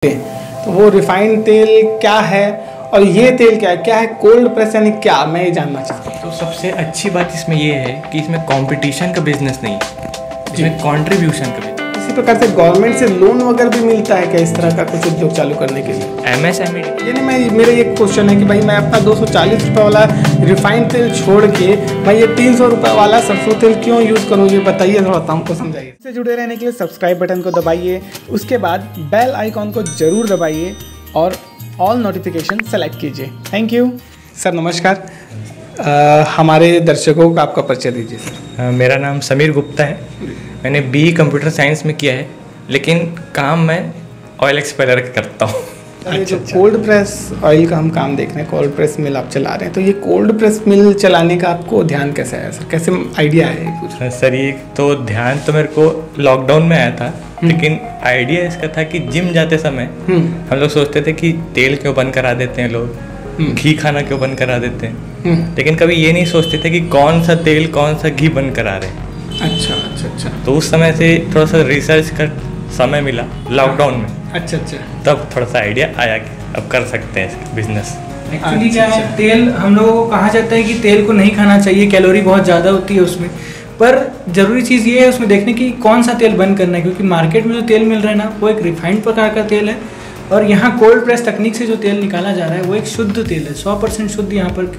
तो वो रिफाइंड तेल क्या है और ये तेल क्या है कोल्ड प्रेस यानी क्या, मैं ये जानना चाहता हूँ। तो सबसे अच्छी बात इसमें ये है कि इसमें कंपटीशन का बिजनेस नहीं है, इसमें कंट्रीब्यूशन का बिजनेस। इसी प्रकार से गवर्नमेंट से लोन वगैरह भी मिलता है क्या इस तरह का कुछ उद्योग चालू करने के लिए? MSME यानी मेरा ये क्वेश्चन है कि भाई मैं अपना 240 रुपये वाला रिफाइंड तेल छोड़ के मैं ये 300 रुपये वाला सरसों तेल क्यों यूज़ करूँ, ये बताइए थोड़ा सा हमको समझाइए। इससे जुड़े रहने के लिए सब्सक्राइब बटन को दबाइए, उसके बाद बेल आइकॉन को ज़रूर दबाइए और ऑल नोटिफिकेशन सेलेक्ट कीजिए। Thank you sir. नमस्कार, हमारे दर्शकों को आपका परिचय दीजिए सर। मेरा नाम समीर गुप्ता है, मैंने BE कंप्यूटर साइंस में किया है, लेकिन काम मैं ऑयल एक्सपेलर का करता हूँ। ये जो कोल्ड प्रेस ऑयल का हम काम देख रहे हैं, कोल्ड प्रेस मिल आप चला रहे हैं, तो ये कोल्ड प्रेस मिल चलाने का आपको ध्यान कैसे आया सर, कैसे आइडिया है कुछ? सर ये तो ध्यान तो मेरे को लॉकडाउन में आया था, लेकिन आइडिया इसका था कि जिम जाते समय हम लोग सोचते थे कि तेल क्यों बंद करा देते हैं लोग, घी खाना क्यों बंद करा देते हैं, लेकिन कभी ये नहीं सोचते थे कि कौन सा तेल कौन सा घी बंद करा रहे हैं। अच्छा। तो उस समय से थोड़ा सा रिसर्च का समय मिला लॉकडाउन में। अच्छा। तब थोड़ा सा आइडिया आया कि अब कर सकते हैं इसका बिजनेस। एक्चुअली क्या है, तेल हम लोगों को कहा जाता है कि तेल को नहीं खाना चाहिए, कैलोरी बहुत ज़्यादा होती है उसमें, पर ज़रूरी चीज़ ये है उसमें देखने की कौन सा तेल बंद करना है, क्योंकि मार्केट में जो तेल मिल रहा है ना वो एक रिफाइंड प्रकार का तेल है, और यहाँ कोल्ड प्रेस तकनीक से जो तेल निकाला जा रहा है वो एक शुद्ध तेल है, 100% शुद्ध यहाँ पर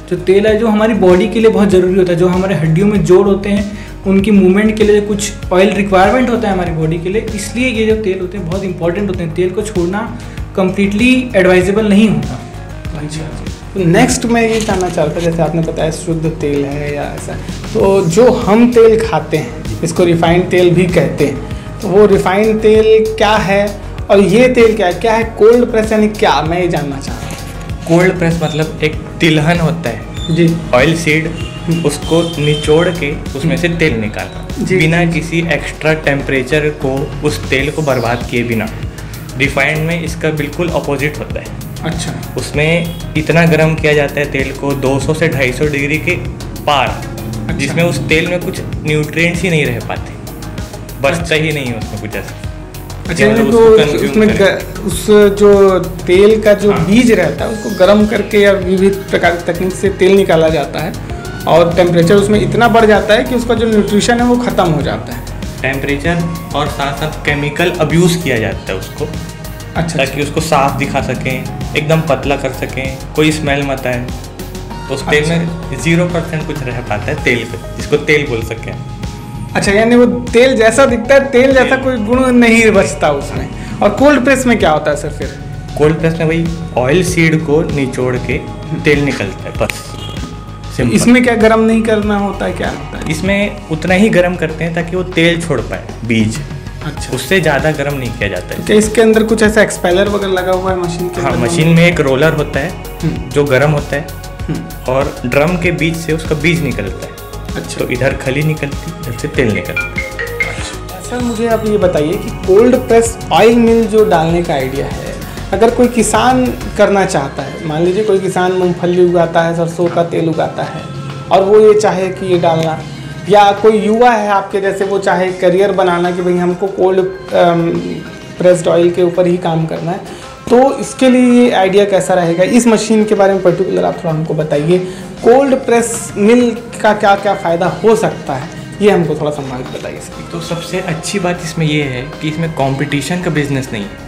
जो तेल है, जो हमारी बॉडी के लिए बहुत ज़रूरी होता है, जो हमारे हड्डियों में जोड़ होते हैं उनकी मूवमेंट के लिए कुछ ऑयल रिक्वायरमेंट होता है हमारी बॉडी के लिए, इसलिए ये जो तेल होते हैं बहुत इंपॉर्टेंट होते हैं। तेल को छोड़ना कम्प्लीटली एडवाइजेबल नहीं होता। अच्छा, तो नेक्स्ट मैं ये जानना चाहता जैसे आपने बताया शुद्ध तेल है या ऐसा, तो जो हम तेल खाते हैं इसको रिफाइंड तेल भी कहते हैं, तो वो रिफाइंड तेल क्या है और ये तेल क्या है कोल्ड प्रेस यानी क्या, मैं ये जानना चाहता हूँ। कोल्ड प्रेस मतलब एक तिलहन होता है जी, ऑयल सीड, उसको निचोड़ के उसमें से तेल निकालना बिना किसी एक्स्ट्रा टेम्परेचर को उस तेल को बर्बाद किए बिना। रिफाइंड में इसका बिल्कुल अपोजिट होता है। अच्छा, उसमें इतना गर्म किया जाता है तेल को 200 से 250 डिग्री के पार, अच्छा, जिसमें उस तेल में कुछ न्यूट्रिएंट्स ही नहीं रह पाते, बचता अच्छा, ही नहीं है उसमें कुछ ऐसा। अच्छा, तो उसमें उस जो तेल का जो बीज रहता है उसको गर्म करके या विविध प्रकार की तकनीक से तेल निकाला जाता है और टेम्परेचर उसमें इतना बढ़ जाता है कि उसका जो न्यूट्रिशन है वो ख़त्म हो जाता है। टेम्परेचर और साथ साथ केमिकल अब्यूज़ किया जाता है उसको, अच्छा, ताकि उसको साफ दिखा सकें, एकदम पतला कर सकें, कोई स्मेल मत आए। तो उस तेल में 0% कुछ रह पाता है तेल पे, जिसको तेल बोल सकें। अच्छा, यानी वो तेल जैसा दिखता है, तेल जैसा कोई गुण नहीं बचता उसमें। और कोल्ड प्रेस में क्या होता है सर फिर? कोल्ड प्रेस में वही ऑयल सीड को निचोड़ के तेल निकलता है बस। इसमें क्या गर्म नहीं करना होता है, क्या होता है? इसमें उतना ही गर्म करते हैं ताकि वो तेल छोड़ पाए बीज। अच्छा, उससे ज़्यादा गर्म नहीं किया जाता है। क्या इसके अंदर कुछ ऐसा एक्सपेलर वगैरह लगा हुआ है मशीन के? हाँ, मशीन में एक रोलर होता है जो गर्म होता है और ड्रम के बीच से उसका बीज निकलता है। अच्छा, तो इधर खली निकलती, इधर से तेल निकलता है। सर मुझे आप ये बताइए कि कोल्ड प्रेस ऑयल मिल जो डालने का आइडिया है, अगर कोई किसान करना चाहता है, मान लीजिए कोई किसान मूंगफली उगाता है, सरसों का तेल उगाता है और वो ये चाहे कि ये डालना, या कोई युवा है आपके जैसे वो चाहे करियर बनाना कि भाई हमको कोल्ड प्रेस्ड ऑयल के ऊपर ही काम करना है, तो इसके लिए ये आइडिया कैसा रहेगा? इस मशीन के बारे में पर्टिकुलर आप थोड़ा हमको बताइए। कोल्ड प्रेस मिल का क्या क्या फ़ायदा हो सकता है, ये हमको थोड़ा संभाल के बताइए सर। तो सबसे अच्छी बात इसमें ये है कि इसमें कंपटीशन का बिजनेस नहीं है,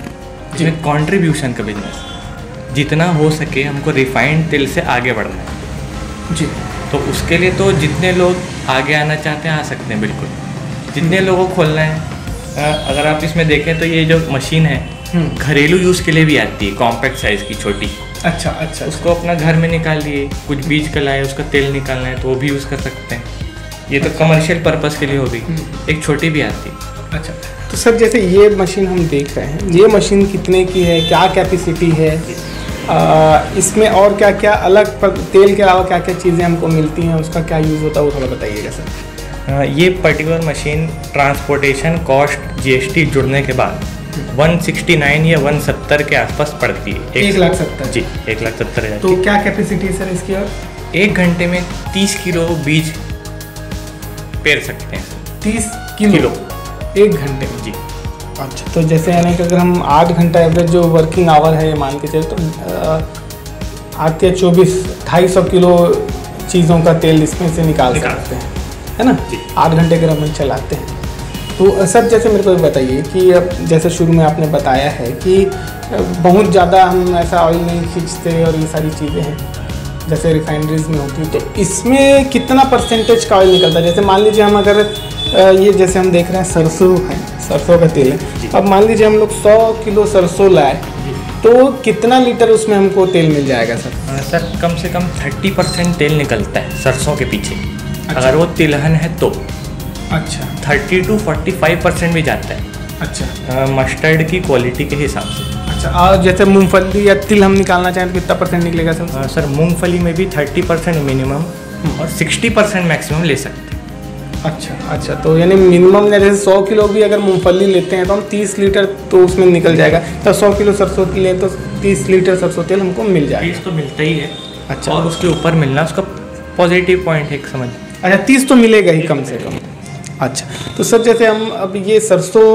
इसमें कंट्रीब्यूशन का बिजनेस। जितना हो सके हमको रिफाइंड तेल से आगे बढ़ना है जी। तो उसके लिए तो जितने लोग आगे आना चाहते हैं आ सकते हैं, बिल्कुल जितने लोगों को खोलना है। अगर आप इसमें देखें तो ये जो मशीन है घरेलू यूज़ के लिए भी आती है, कॉम्पैक्ट साइज़ की छोटी। अच्छा, उसको अपना घर में निकाल लिए, कुछ बीज का लाए, उसका तेल निकालना है तो वो भी यूज़ कर सकते हैं। ये तो कमर्शियल पर्पस के लिए हो गई। एक छोटी भी आती है। अच्छा, तो सर जैसे ये मशीन हम देख रहे हैं, ये मशीन कितने की है, क्या कैपेसिटी है, इसमें और क्या क्या अलग तेल के अलावा क्या क्या चीज़ें हमको मिलती हैं, उसका क्या यूज़ होता है वो थोड़ा बताइएगा सर। ये particular machine transportation cost GST जुड़ने के बाद 169 या 170 के आसपास पड़ती है। 1,70,000 जी, 1,70,000। तो क्या कैपेसिटी है सर इसकी? और 1 घंटे में 30 किलो बीज पेर सकते हैं। 30 किलो 1 घंटे में? जी। अच्छा, तो जैसे यानी कि अगर हम 8 घंटा एवरेज जो वर्किंग आवर है ये मान के चले तो 8 या 24 250 किलो चीज़ों का तेल इसमें से निकाल सकते हैं, है ना। 8 घंटे अगर हम चलाते हैं तो सर जैसे मेरे को बताइए कि अब जैसे शुरू में आपने बताया है कि बहुत ज़्यादा हम ऐसा ऑयल नहीं खींचते और ये सारी चीज़ें हैं जैसे रिफाइनरीज में होती है, तो इसमें कितना परसेंटेज का ऑयल निकलता है? जैसे मान लीजिए हम अगर ये जैसे हम देख रहे हैं सरसों है, सरसों का तेल है, अब मान लीजिए हम लोग 100 किलो सरसों लाए तो कितना लीटर उसमें हमको तेल मिल जाएगा सर? सर कम से कम 30% तेल निकलता है सरसों के पीछे। अच्छा। अगर वो तिलहन है तो अच्छा 30 to 45% भी जाता है। अच्छा मस्टर्ड की क्वालिटी के हिसाब से। अच्छा, और जैसे मूंगफली या तिल हम निकालना चाहें तो कितना परसेंट निकलेगा सर? सर मूंगफली में भी 30% मिनिमम और 60% मैक्सिमम ले सकते हैं। अच्छा, तो यानी मिनिमम जैसे 100 किलो भी अगर मूंगफली लेते हैं तो हम 30 लीटर तो उसमें निकल जाएगा, तो 100 किलो सरसों लें तो 30 लीटर सरसों तेल हमको मिल जाएगा। 30 तो मिलता ही है। अच्छा, और उसके ऊपर मिलना उसका पॉजिटिव पॉइंट है, समझ। अच्छा 30 तो मिलेगा ही कम से कम। अच्छा, तो सर जैसे हम अब ये सरसों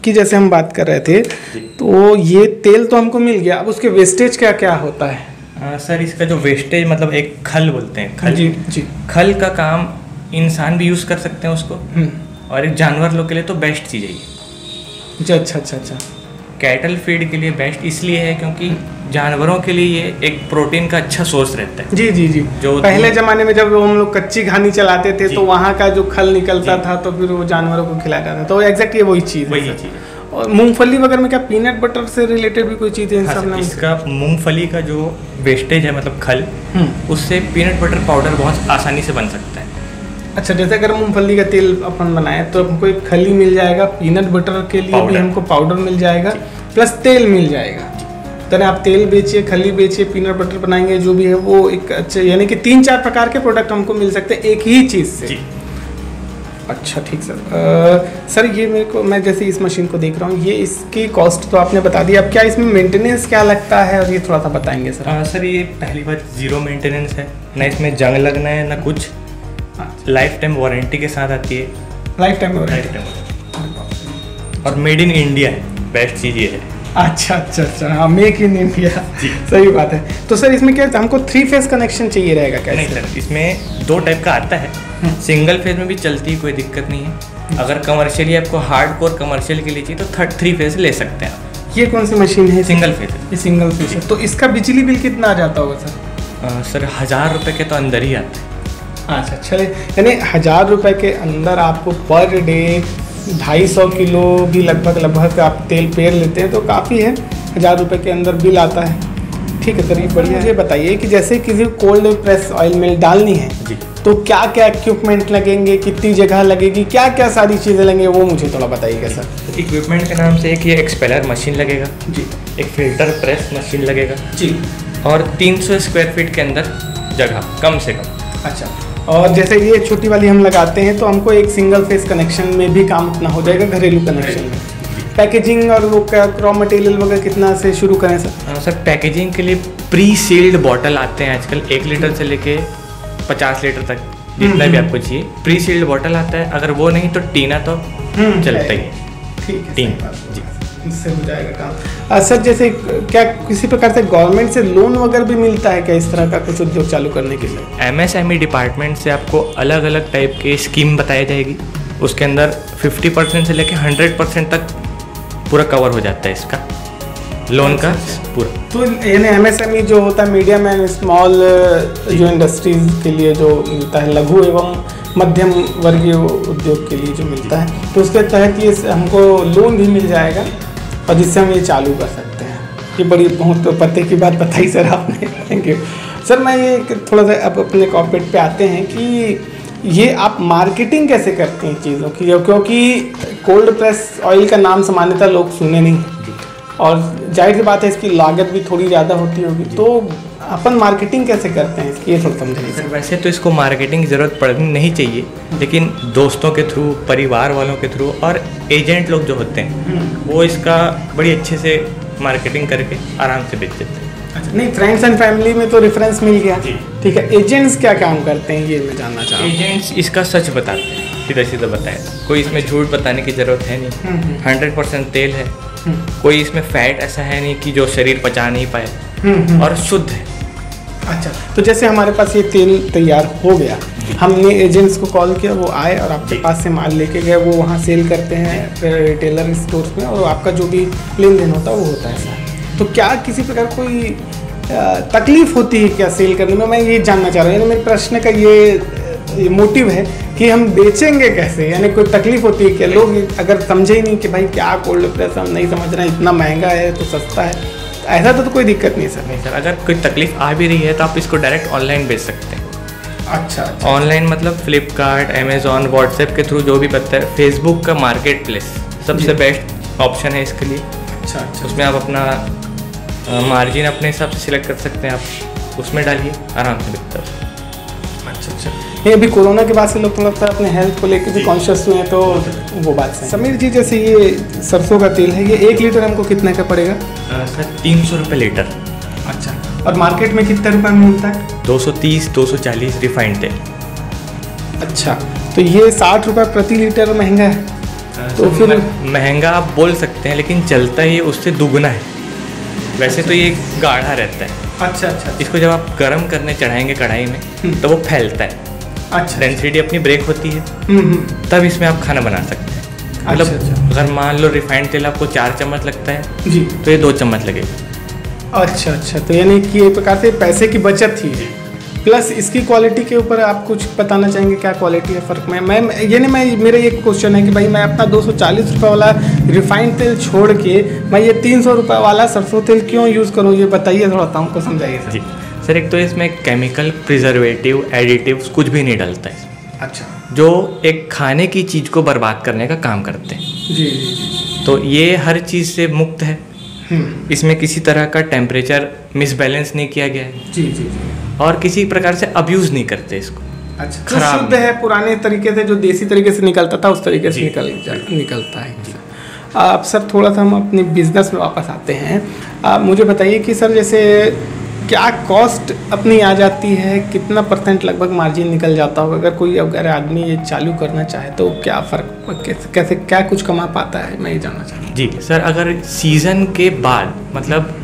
की जैसे हम बात कर रहे थे तो ये तेल तो हमको मिल गया, अब उसके वेस्टेज क्या क्या होता है? सर इसका जो वेस्टेज मतलब एक खल बोलते हैं, खल। जी। खल का काम इंसान भी यूज़ कर सकते हैं उसको, और एक जानवर लोग के लिए तो बेस्ट चीज़ है ये। अच्छा। कैटल फीड के लिए बेस्ट इसलिए है क्योंकि जानवरों के लिए ये एक प्रोटीन का अच्छा सोर्स रहता है। जी। जो पहले ज़माने में जब हम लोग कच्ची घानी चलाते थे तो वहाँ का जो खल निकलता था तो फिर वो जानवरों को खिलाया जाता था, तो एग्जैक्ट ये वही चीज़ है। और मूंगफली वगैरह में क्या पीनट बटर से रिलेटेड भी कोई चीज़ है? हाँ, इसका मूंगफली का जो वेस्टेज है मतलब खल, उससे पीनट बटर पाउडर बहुत आसानी से बन सकता है। अच्छा, जैसे अगर मूंगफली का तेल अपन बनाए तो हमको एक खली मिल जाएगा, पीनट बटर के लिए भी हमको पाउडर मिल जाएगा, प्लस तेल मिल जाएगा। तो आप तेल बेचिए, खली बेचिए, पीनट बटर बनाएंगे, जो भी है वो एक अच्छे यानी कि 3-4 प्रकार के प्रोडक्ट हमको मिल सकते हैं एक ही चीज़ से। अच्छा ठीक सर। सर ये मेरे को, मैं जैसे इस मशीन को देख रहा हूँ, ये इसकी कॉस्ट तो आपने बता दी, अब क्या इसमें मेंटेनेंस क्या लगता है और ये थोड़ा सा बताएंगे सर? सर ये पहली बात 0 मेंटेनेंस है, ना इसमें जंग लगना है ना कुछ। लाइफ टाइम वारंटी के साथ आती है। लाइफ टाइम और मेड इन इंडिया है, बेस्ट चीज़ ये है। अच्छा, हाँ, मेक इन इंडिया, सही बात है। तो सर इसमें क्या हमको 3 फेज कनेक्शन चाहिए रहेगा क्या? नहीं सर, इसमें 2 टाइप का आता है। सिंगल फेज में भी चलती है, कोई दिक्कत नहीं है। अगर कमर्शियली आपको हार्डकोर कमर्शियल के लिए चाहिए तो 3 फेज ले सकते हैं आप। ये कौन सी मशीन है? Single phase. ये सिंगल फेज है, तो इसका बिजली बिल कितना आ जाता होगा सर? सर 1000 रुपये के तो अंदर ही आते हैं। अच्छा, चलिए, यानी 1000 रुपये के अंदर आपको पर डे 250 किलो भी लगभग आप तेल पेर लेते हैं तो काफ़ी है, 1000 रुपये के अंदर बिल आता है। ठीक है सर, ये बढ़िया है। ये बताइए कि जैसे किसी कोल्ड प्रेस ऑयल मिल डालनी है जी, तो क्या क्या इक्विपमेंट लगेंगे, कितनी जगह लगेगी, क्या क्या सारी चीज़ें लगेंगे, वो मुझे थोड़ा बताइएगा सर। इक्विपमेंट के नाम से एक ये एक्सपेलर मशीन लगेगा जी, एक फिल्टर प्रेस मशीन लगेगा जी, और 300 स्क्वायर फीट के अंदर जगह कम से कम। अच्छा, और जैसे ये छोटी वाली हम लगाते हैं तो हमको एक सिंगल फेस कनेक्शन में भी काम इतना हो जाएगा, घरेलू कनेक्शन में। पैकेजिंग और वो रॉ मटेरियल वगैरह कितना से शुरू करें सर? सर पैकेजिंग के लिए प्री सील्ड बॉटल आते हैं आजकल, 1 लीटर से लेके 50 लीटर तक जितना भी आपको चाहिए प्री सील्ड बॉटल आता है। अगर वो नहीं तो टीना तो चलता ही है। ठीक है, टीन जी, इससे हो जाएगा काम। सर जैसे क्या किसी प्रकार से गवर्नमेंट से लोन वगैरह भी मिलता है क्या इस तरह का कुछ उद्योग चालू करने के लिए? MSME डिपार्टमेंट से आपको अलग अलग टाइप की स्कीम बताई जाएगी, उसके अंदर 50% से लेके 100% तक पूरा कवर हो जाता है इसका लोन का पूरा। तो यानी MSME जो होता है मीडियम एंड स्मॉल जो इंडस्ट्रीज के लिए जो मिलता है, लघु एवं मध्यम वर्गीय उद्योग के लिए जो मिलता है, तो उसके तहत ये हमको लोन भी मिल जाएगा और जिससे हम ये चालू कर सकते हैं। ये बड़ी बहुत पते की बात बताई सर आपने, थैंक यू सर। मैं ये थोड़ा सा अब अपने कॉर्पोरेट पे आते हैं कि ये आप मार्केटिंग कैसे करते हैं चीज़ों की, क्योंकि कोल्ड प्रेस ऑयल का नाम सामान्यतः लोग सुने नहीं और जाहिर सी बात है इसकी लागत भी थोड़ी ज़्यादा होती होगी, तो अपन मार्केटिंग कैसे करते हैं इसकी, ये थोड़ा समझाइए सर। वैसे तो इसको मार्केटिंग की ज़रूरत पड़नी नहीं चाहिए, लेकिन दोस्तों के थ्रू, परिवार वालों के थ्रू और एजेंट लोग जो होते हैं वो इसका बड़ी अच्छे से मार्केटिंग करके आराम से बेच देते हैं। अच्छा, नहीं फ्रेंड्स एंड फैमिली में तो रेफरेंस मिल गया, ठीक है, एजेंट्स क्या काम करते हैं ये मैं जानना चाहूँ। एजेंट्स इसका सच बताते हैं सीधा सीधा बताया, कोई इसमें झूठ बताने की ज़रूरत है नहीं। 100% तेल है, कोई इसमें फैट ऐसा है नहीं कि जो शरीर पचा नहीं पाए, और शुद्ध है। अच्छा, तो जैसे हमारे पास ये तेल तैयार हो गया, हमने एजेंट्स को कॉल किया, वो आए और आपके पास से माल लेके गए, वो वहाँ सेल करते हैं रिटेलर स्टोर्स में, और आपका जो भी लेन देन होता है वो होता है सर। तो क्या किसी प्रकार कोई तकलीफ होती है क्या सेल करने में? मैं ये जानना चाह रहा हूँ, यानी मेरे प्रश्न का ये मोटिव है कि हम बेचेंगे कैसे, यानी कोई तकलीफ होती है क्या? लोग अगर समझे ही नहीं कि भाई क्या कोल्ड प्रेस, हम नहीं समझ रहे हैं, इतना महंगा है तो सस्ता है, ऐसा तो कोई दिक्कत नहीं सर? नहीं सर, अगर कोई तकलीफ आ भी रही है तो आप इसको डायरेक्ट ऑनलाइन बेच सकते हैं। अच्छा, ऑनलाइन मतलब फ्लिपकार्ट, अमेजोन, व्हाट्सएप के थ्रू, जो भी पता है, फेसबुक का मार्केट प्लेस सबसे बेस्ट ऑप्शन है इसके लिए। अच्छा, उसमें आप अपना मार्जिन अपने हिसाब से सिलेक्ट कर सकते हैं, आप उसमें डालिए, आराम से बिकता है। अच्छा, ये अभी कोरोना के बाद से लोग तो लगता है अपने हेल्थ को लेकर भी कॉन्शियस हुए हैं, तो वो बात है। समीर जी, जैसे ये सरसों का तेल है, ये 1 लीटर हमको कितने का पड़ेगा? सर 300 रुपये लीटर। अच्छा, और मार्केट में कितने रुपए में मिलता है? 230, 240 रिफाइंड तेल। अच्छा, तो ये 60 रुपये प्रति लीटर महंगा है? तो फिर महंगा आप बोल सकते हैं, लेकिन चलता ही उससे दुगना है। वैसे तो ये गाढ़ा रहता है। अच्छा, इसको जब आप गर्म करने चढ़ाएंगे कढ़ाई में तो वो फैलता है। अच्छा, डेंसिटी अपनी ब्रेक होती है, तब इसमें आप खाना बना सकते हैं। मतलब अगर मान लो रिफाइंड तेल आपको 4 चम्मच लगता है जी, तो ये 2 चम्मच लगेगा। अच्छा, तो यानी कि एक प्रकार से पैसे की बचत ही है। प्लस इसकी क्वालिटी के ऊपर आप कुछ बताना चाहेंगे, क्या क्वालिटी है फ़र्क में? मेरा एक क्वेश्चन है कि भाई मैं अपना 240 रुपये वाला रिफाइंड तेल छोड़ के मैं ये 300 रुपये वाला सरसों तेल क्यों यूज़ करूँ, ये बताइए थोड़ा सा हमको, समझाइए जी सर। एक तो इसमें केमिकल, प्रिजर्वेटिव, एडिटिव्स कुछ भी नहीं डलता है। अच्छा, जो एक खाने की चीज़ को बर्बाद करने का काम करते हैं। जी, तो ये हर चीज़ से मुक्त है। इसमें किसी तरह का टेम्परेचर मिसबैलेंस नहीं किया गया है। जी, और किसी प्रकार से अब्यूज़ नहीं करते इसको। अच्छा, खराब शुद्ध है, पुराने तरीके से जो देसी तरीके से निकलता था उस तरीके से निकलता है। अब सर थोड़ा सा हम अपने बिजनेस में वापस आते हैं। आप मुझे बताइए कि सर जैसे क्या कॉस्ट अपनी आ जाती है, कितना % लगभग मार्जिन निकल जाता होगा अगर आदमी ये चालू करना चाहे तो क्या फ़र्क, कैसे क्या कुछ कमा पाता है, मैं ये जानना चाहता हूँ। जी सर, अगर सीज़न के बाद मतलब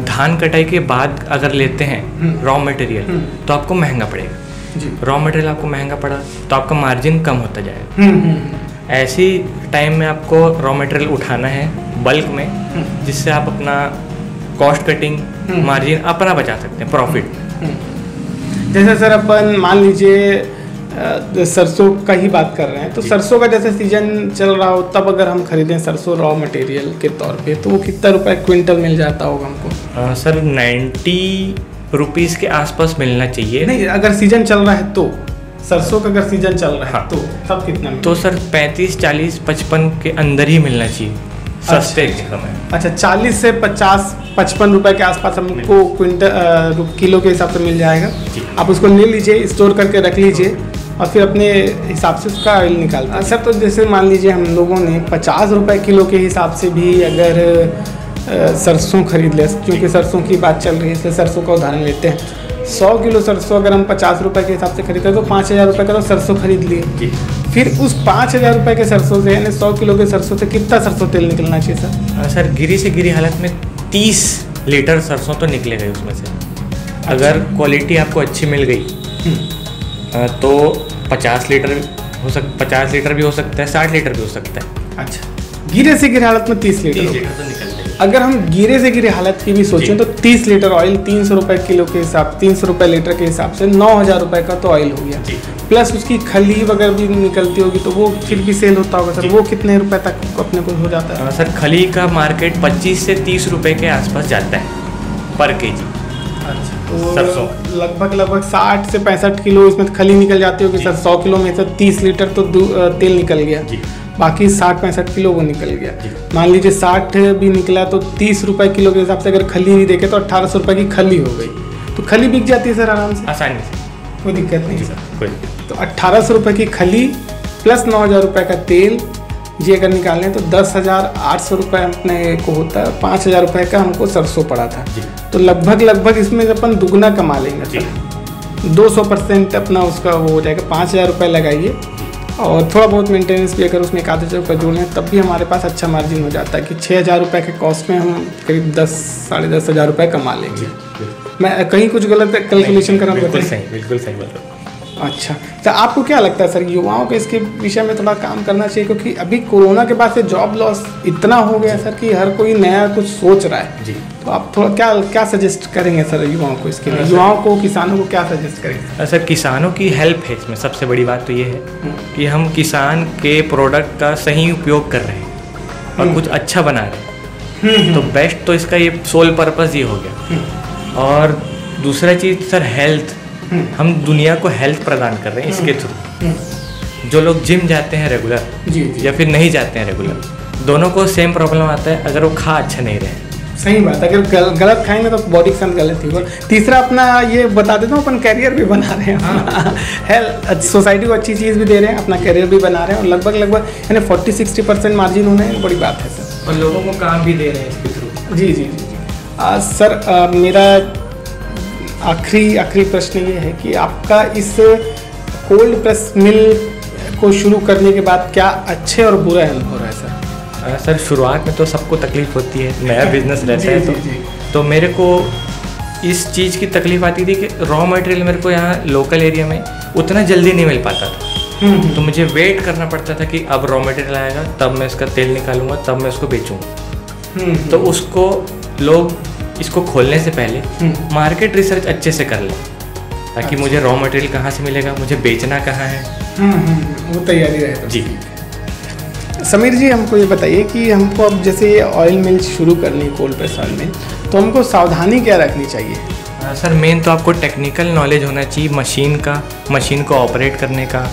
धान कटाई के बाद अगर लेते हैं रॉ मटेरियल तो आपको महंगा पड़ेगा जी। रॉ मटेरियल आपको महंगा पड़ा तो आपका मार्जिन कम होता जाएगा। ऐसी टाइम में आपको रॉ मटेरियल उठाना है बल्क में, जिससे आप अपना कॉस्ट कटिंग मार्जिन अपना बचा सकते हैं, प्रॉफिट। जैसे सर अपन मान लीजिए सरसों का ही बात कर रहे हैं, तो सरसों का जैसे सीजन चल रहा हो तब अगर हम खरीदें सरसों रॉ मटेरियल के तौर पे तो वो कितना रुपए क्विंटल मिल जाता होगा हमको? सर 90 रुपीज़ के आसपास मिलना चाहिए। नहीं, अगर सीजन चल रहा है तो सरसों का अगर सीजन चल रहा है तो तब कितना? तो सर 35, 40, 55 के अंदर ही मिलना चाहिए सस्ते के समय। अच्छा, 40 से 50, 55 रुपए के आसपास हमको किलो के हिसाब से मिल जाएगा। आप उसको ले लीजिए, स्टोर करके रख लीजिए और फिर अपने हिसाब से उसका ऑयल निकालते हैं। सर तो जैसे मान लीजिए हम लोगों ने 50 रुपए किलो के हिसाब से भी अगर सरसों खरीद ले, क्योंकि सरसों की बात चल रही है इसलिए सरसों का उदाहरण लेते हैं। 100 किलो सरसों अगर हम 50 रुपए के हिसाब से खरीदते हैं तो 5000 रुपये का तो सरसों खरीद लिए। फिर उस 5000 रुपये के सरसों से यानी 100 किलो के सरसों से कितना सरसों तेल निकलना चाहिए सर? सर गिरी से गिरी हालत में 30 लीटर सरसों तो निकलेगा उसमें से। अगर क्वालिटी आपको अच्छी मिल गई तो 50 लीटर हो 50 लीटर भी हो सकता है, 60 लीटर भी हो सकता है। अच्छा, गिरे से गिरे हालत में 30 लीटर तो निकलते हैं। अगर हम गिरे से गिरे हालत की भी सोचें तो 30 लीटर ऑयल 300 रुपये किलो के हिसाब, 300 रुपये लीटर के हिसाब से 9000 रुपये का तो ऑयल हो गया। प्लस उसकी खली वगैरह भी निकलती होगी तो वो फिर भी सेल होता होगा सर, वो कितने रुपए तक अपने को हो जाता है? सर खली का मार्केट 25 से 30 रुपये के आसपास जाता है पर केजी। अच्छा, तो लगभग 60 से 65 किलो इसमें खली निकल जाती होगी सर। 100 किलो में से 30 लीटर तो तेल निकल गया, बाकी 60-65 किलो वो निकल गया। मान लीजिए 60 भी निकला तो 30 रुपये किलो के हिसाब से अगर खली नहीं देखे तो 1800 रुपये की खली हो गई, तो खली बिक जाती है सर आराम से, आसानी से, कोई दिक्कत नहीं सर। तो 1800 रुपये की खली प्लस 9000 रुपये का तेल जी अगर निकालें तो 10,800 रुपये अपने को होता है। 5000 रुपये का हमको सरसों पड़ा था, तो लगभग इसमें अपन दुगना कमा लेंगे सर। 200% अपना उसका वो हो जाएगा। 5000 रुपये लगाइए और थोड़ा बहुत मेंटेनेंस भी अगर उसमें 1-2 रुपये जोड़ें तब भी हमारे पास अच्छा मार्जिन हो जाता है कि 6,000 रुपये के कॉस्ट में हम करीब 10-10,500 हज़ार रुपये कमा लेंगे। मैं कहीं कुछ गलत कैलकुलेशन करना बिल्कुल सही बोल रहा हूँ। अच्छा, तो आपको क्या लगता है सर, युवाओं को इसके विषय में थोड़ा काम करना चाहिए? क्योंकि अभी कोरोना के बाद से जॉब लॉस इतना हो गया सर कि हर कोई नया कुछ सोच रहा है जी। तो आप थोड़ा क्या सजेस्ट करेंगे सर युवाओं को इसके लिए? युवाओं को, किसानों को क्या सजेस्ट करेंगे? सर, किसानों की हेल्प है इसमें। सबसे बड़ी बात तो ये है कि हम किसान के प्रोडक्ट का सही उपयोग कर रहे हैं और कुछ अच्छा बना रहे हैं, तो बेस्ट तो इसका ये सोल पर्पस ये हो गया। और दूसरा चीज़ सर, हेल्थ। हम दुनिया को हेल्थ प्रदान कर रहे हैं इसके थ्रू। जो लोग जिम जाते हैं रेगुलर जी। या फिर नहीं जाते हैं रेगुलर, दोनों को सेम प्रॉब्लम आता है अगर वो खा अच्छा नहीं रहे। सही बात है, अगर गलत खाएंगे तो बॉडी के साथ गलत ही होगा। तीसरा अपना ये बता देता हूँ, अपन कैरियर भी बना रहे हैं, हेल्थ सोसाइटी को अच्छी चीज़ भी दे रहे हैं, अपना कैरियर भी बना रहे हैं, और लगभग यानी 40-60% मार्जिन होना है, बड़ी बात है सर। और लोगों को काम भी दे रहे हैं इसके थ्रू। जी जी जी। सर मेरा आखिरी प्रश्न ये है कि आपका इस कोल्ड प्रेस मिल को शुरू करने के बाद क्या अच्छे और बुरे अनुभव रहा है सर? सर, शुरुआत में तो सबको तकलीफ होती है, नया बिजनेस रहता है तो मेरे को इस चीज़ की तकलीफ आती थी कि रॉ मटेरियल मेरे को यहाँ लोकल एरिया में उतना जल्दी नहीं मिल पाता था। तो मुझे वेट करना पड़ता था कि अब रॉ मटेरियल आएगा तब मैं इसका तेल निकालूंगा, तब मैं उसको बेचूंगा। तो उसको लोग इसको खोलने से पहले मार्केट रिसर्च अच्छे से कर लें, ताकि मुझे रॉ मटेरियल कहाँ से मिलेगा, मुझे बेचना कहाँ है, वो तैयारी रहे जी। समीर जी, हमको ये बताइए कि हमको अब जैसे ये ऑयल मिल शुरू करनी है, कोल्ड प्रेस ऑयल मिल, तो हमको सावधानी क्या रखनी चाहिए? सर, मेन तो आपको टेक्निकल नॉलेज होना चाहिए मशीन को ऑपरेट करने का,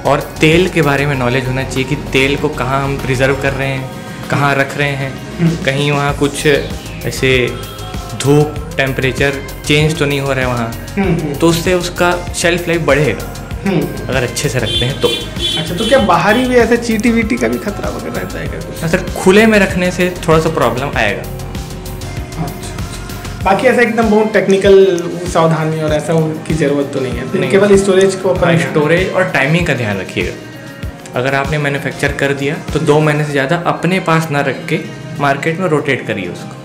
और तेल के बारे में नॉलेज होना चाहिए कि तेल को कहाँ हम प्रिजर्व कर रहे हैं, कहाँ रख रहे हैं, कहीं वहाँ कुछ ऐसे धूप टेम्परेचर चेंज तो नहीं हो रहा है वहाँ, तो उससे उसका शेल्फ लाइफ बढ़ेगा अगर अच्छे से रखते हैं तो। अच्छा, तो क्या बाहरी भी ऐसे चीटी वीटी का भी खतरा वगैरह रहता है क्या? सर, खुले में रखने से थोड़ा सा प्रॉब्लम आएगा। अच्छा, बाकी ऐसा एकदम बहुत टेक्निकल सावधानी और ऐसा की ज़रूरत तो नहीं है, केवल स्टोरेज को स्टोरेज और टाइमिंग का ध्यान रखिएगा। अगर आपने मैन्युफैक्चर कर दिया तो 2 महीने से ज़्यादा अपने पास ना रख के मार्केट में रोटेट करिए उसको।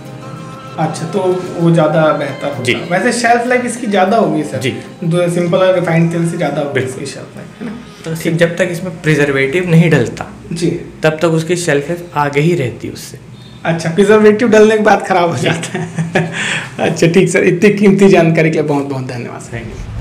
अच्छा, तो वो ज़्यादा बेहतर होगा। जी। वैसे शेल्फ लाइफ इसकी ज़्यादा होगी सर जी, सिंपल और रिफाइंड तेल से ज़्यादा होगी इसकी शेल्फ लाइफ, है ना? तो जब तक इसमें प्रिजर्वेटिव नहीं डलता जी, तब तक उसकी शेल्फ लाइफ आगे ही रहती है उससे। अच्छा, प्रिजर्वेटिव डलने के बाद ख़राब हो जाता है। अच्छा ठीक सर, इतनी कीमती जानकारी के लिए बहुत बहुत धन्यवाद। Thank you.